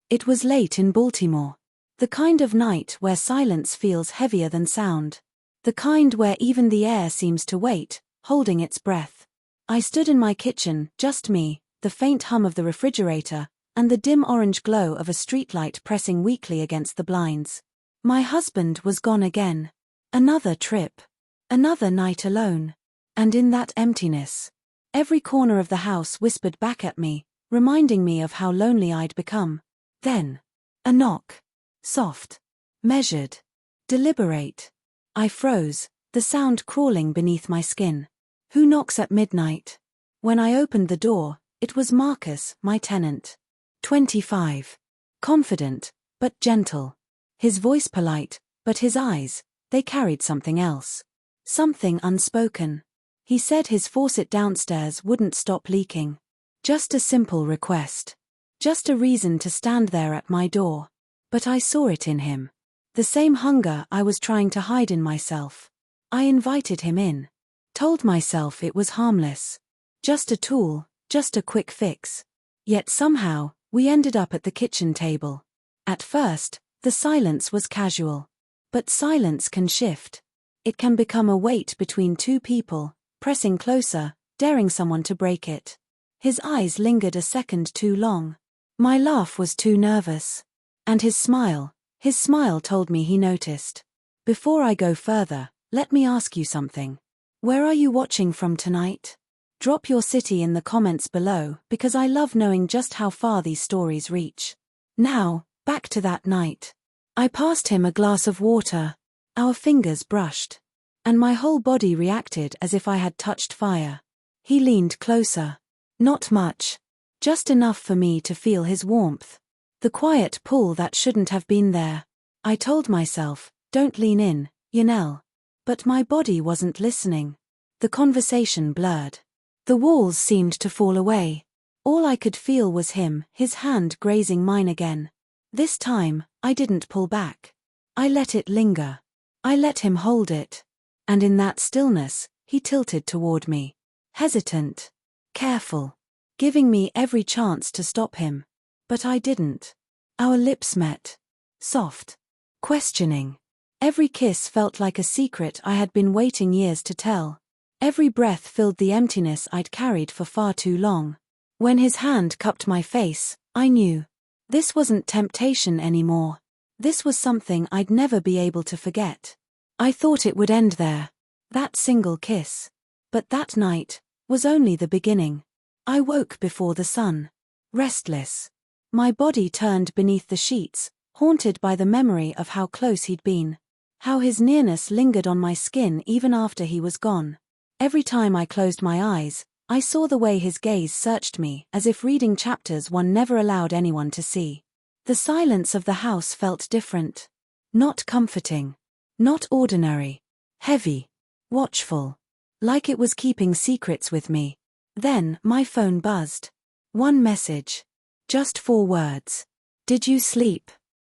It was late in Baltimore. The kind of night where silence feels heavier than sound. The kind where even the air seems to wait, holding its breath. I stood in my kitchen, just me, the faint hum of the refrigerator, and the dim orange glow of a streetlight pressing weakly against the blinds. My husband was gone again. Another trip. Another night alone. And in that emptiness, every corner of the house whispered back at me, reminding me of how lonely I'd become. Then, a knock. Soft. Measured. Deliberate. I froze, the sound crawling beneath my skin. Who knocks at midnight? When I opened the door, it was Marcus, my tenant. 25. Confident, but gentle. His voice polite, but his eyes, they carried something else. Something unspoken. He said his faucet downstairs wouldn't stop leaking. Just a simple request. Just a reason to stand there at my door. But I saw it in him. The same hunger I was trying to hide in myself. I invited him in. Told myself it was harmless. Just a tool, just a quick fix. Yet somehow, we ended up at the kitchen table. At first, the silence was casual. But silence can shift. It can become a weight between two people, pressing closer, daring someone to break it. His eyes lingered a second too long. My laugh was too nervous. And his smile told me he noticed. Before I go further, let me ask you something. Where are you watching from tonight? Drop your city in the comments below, because I love knowing just how far these stories reach. Now, back to that night. I passed him a glass of water. Our fingers brushed. And my whole body reacted as if I had touched fire. He leaned closer. Not much. Just enough for me to feel his warmth. The quiet pull that shouldn't have been there. I told myself, don't lean in, Janelle. But my body wasn't listening. The conversation blurred. The walls seemed to fall away. All I could feel was him, his hand grazing mine again. This time, I didn't pull back. I let it linger. I let him hold it. And in that stillness, he tilted toward me. Hesitant. Careful. Giving me every chance to stop him. But I didn't. Our lips met. Soft. Questioning. Every kiss felt like a secret I had been waiting years to tell. Every breath filled the emptiness I'd carried for far too long. When his hand cupped my face, I knew. This wasn't temptation anymore. This was something I'd never be able to forget. I thought it would end there. That single kiss. But that night was only the beginning. I woke before the sun. Restless. My body turned beneath the sheets, haunted by the memory of how close he'd been. How his nearness lingered on my skin even after he was gone. Every time I closed my eyes, I saw the way his gaze searched me, as if reading chapters one never allowed anyone to see. The silence of the house felt different. Not comforting. Not ordinary. Heavy. Watchful. Like it was keeping secrets with me. Then, my phone buzzed. One message. Just 4 words. Did you sleep?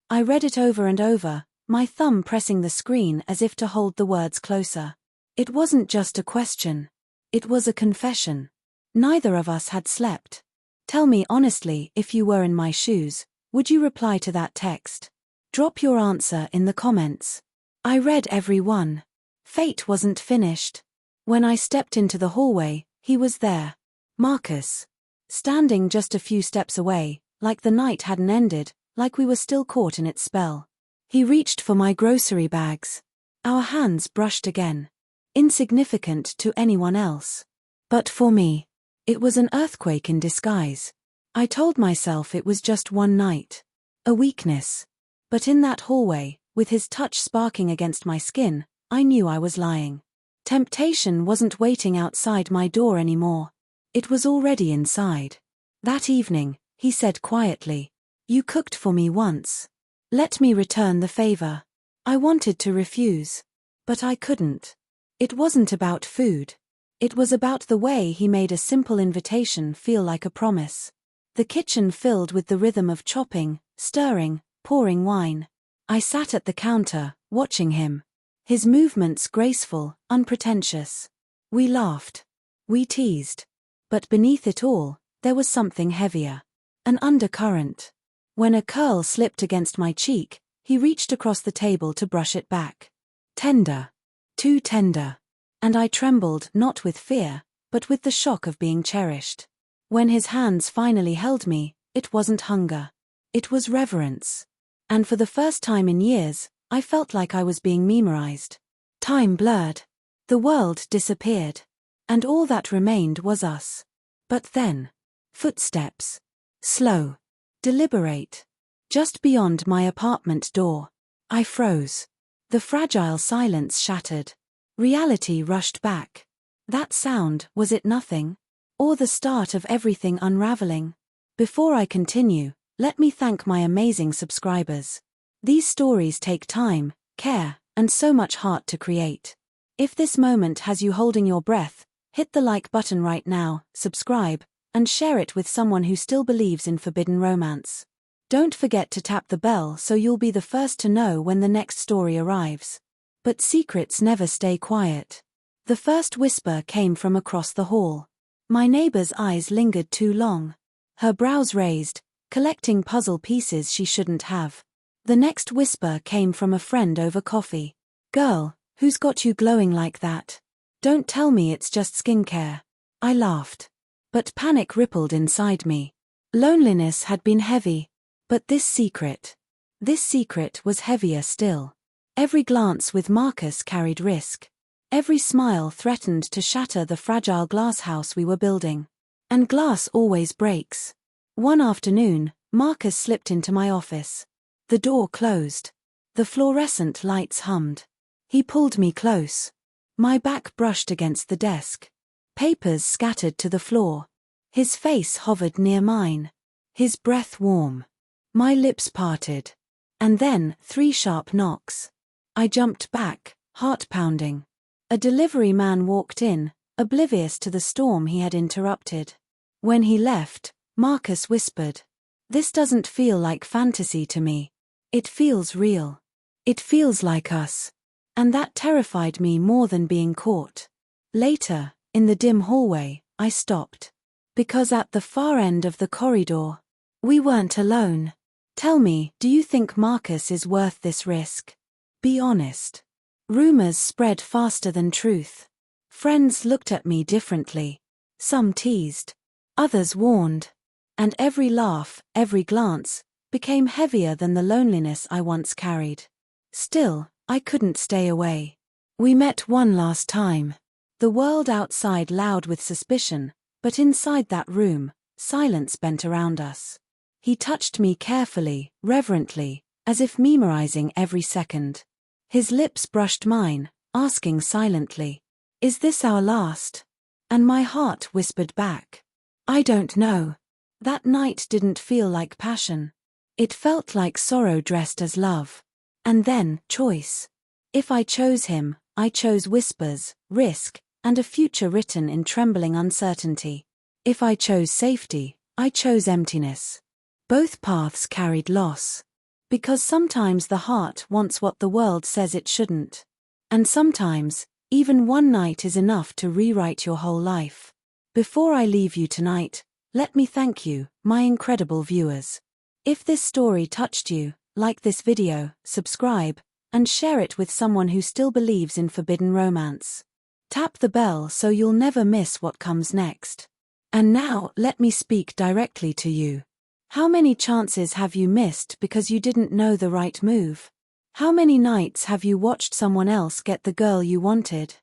I read it over and over, my thumb pressing the screen as if to hold the words closer. It wasn't just a question. It was a confession. Neither of us had slept. Tell me honestly, if you were in my shoes, would you reply to that text? Drop your answer in the comments. I read every one. Fate wasn't finished. When I stepped into the hallway, he was there. Marcus. Standing just a few steps away, like the night hadn't ended, like we were still caught in its spell. He reached for my grocery bags. Our hands brushed again. Insignificant to anyone else. But for me, it was an earthquake in disguise. I told myself it was just one night. A weakness. But in that hallway, with his touch sparking against my skin, I knew I was lying. Temptation wasn't waiting outside my door anymore. It was already inside. That evening, he said quietly, "You cooked for me once. Let me return the favor." I wanted to refuse. But I couldn't. It wasn't about food. It was about the way he made a simple invitation feel like a promise. The kitchen filled with the rhythm of chopping, stirring, pouring wine. I sat at the counter, watching him. His movements graceful, unpretentious. We laughed. We teased. But beneath it all, there was something heavier. An undercurrent. When a curl slipped against my cheek, he reached across the table to brush it back. Tender. Too tender. And I trembled not with fear, but with the shock of being cherished. When his hands finally held me, it wasn't hunger. It was reverence. And for the first time in years, I felt like I was being memorized. Time blurred. The world disappeared. And all that remained was us. But then. Footsteps. Slow. Deliberate. Just beyond my apartment door. I froze. The fragile silence shattered. Reality rushed back. That sound, was it nothing? Or the start of everything unraveling? Before I continue, let me thank my amazing subscribers. These stories take time, care, and so much heart to create. If this moment has you holding your breath, hit the like button right now, subscribe, and share it with someone who still believes in forbidden romance. Don't forget to tap the bell so you'll be the first to know when the next story arrives. But secrets never stay quiet. The first whisper came from across the hall. My neighbor's eyes lingered too long. Her brows raised, collecting puzzle pieces she shouldn't have. The next whisper came from a friend over coffee. Girl, who's got you glowing like that? Don't tell me it's just skincare. I laughed. But panic rippled inside me. Loneliness had been heavy. But this secret was heavier still. Every glance with Marcus carried risk. Every smile threatened to shatter the fragile glass house we were building. And glass always breaks. One afternoon, Marcus slipped into my office. The door closed. The fluorescent lights hummed. He pulled me close. My back brushed against the desk. Papers scattered to the floor. His face hovered near mine. His breath warm. My lips parted. And then, 3 sharp knocks. I jumped back, heart pounding. A delivery man walked in, oblivious to the storm he had interrupted. When he left, Marcus whispered, "This doesn't feel like fantasy to me. It feels real. It feels like us." And that terrified me more than being caught. Later, in the dim hallway, I stopped. Because at the far end of the corridor, we weren't alone. Tell me, do you think Marcus is worth this risk? Be honest. Rumors spread faster than truth. Friends looked at me differently. Some teased. Others warned. And every laugh, every glance, became heavier than the loneliness I once carried. Still, I couldn't stay away. We met one last time. The world outside loud with suspicion, but inside that room, silence bent around us. He touched me carefully, reverently, as if memorizing every second. His lips brushed mine, asking silently, "Is this our last?" And my heart whispered back, "I don't know." That night didn't feel like passion. It felt like sorrow dressed as love. And then, choice. If I chose him, I chose whispers, risk, and a future written in trembling uncertainty. If I chose safety, I chose emptiness. Both paths carried loss. Because sometimes the heart wants what the world says it shouldn't. And sometimes, even one night is enough to rewrite your whole life. Before I leave you tonight, let me thank you, my incredible viewers. If this story touched you, like this video, subscribe, and share it with someone who still believes in forbidden romance. Tap the bell so you'll never miss what comes next. And now, let me speak directly to you. How many chances have you missed because you didn't know the right move? How many nights have you watched someone else get the girl you wanted?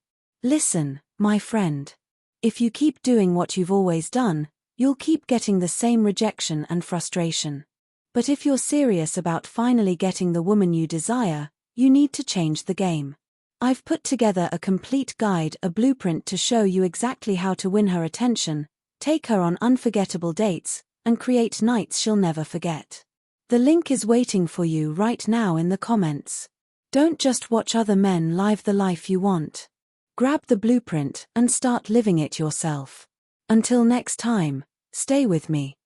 Listen, my friend. If you keep doing what you've always done, you'll keep getting the same rejection and frustration. But if you're serious about finally getting the woman you desire, you need to change the game. I've put together a complete guide, a blueprint to show you exactly how to win her attention, take her on unforgettable dates, and create nights she'll never forget. The link is waiting for you right now in the comments. Don't just watch other men live the life you want. Grab the blueprint and start living it yourself. Until next time, stay with me.